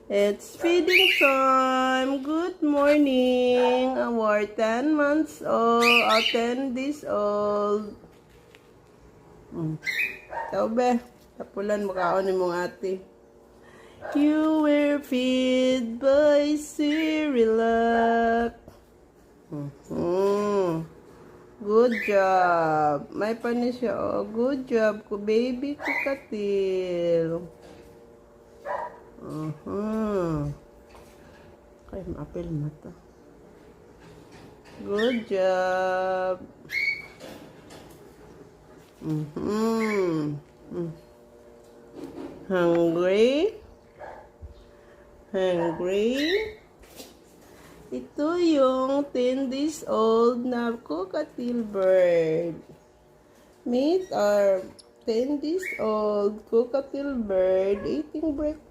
It's feeding time. Good morning. Our 10 months old, 10 days old. Tao be, tapulan mo kaon mong ate. You were fed by Cyrillac. Good job. May panis siya. Oh, good job ko, baby cokhatail. Kaya ma-apel mo to. Good job. Hungry? Hungry? Ito yung 10 days old na cokhatail bird. Meet our 10 days old cokhatail bird eating breakfast.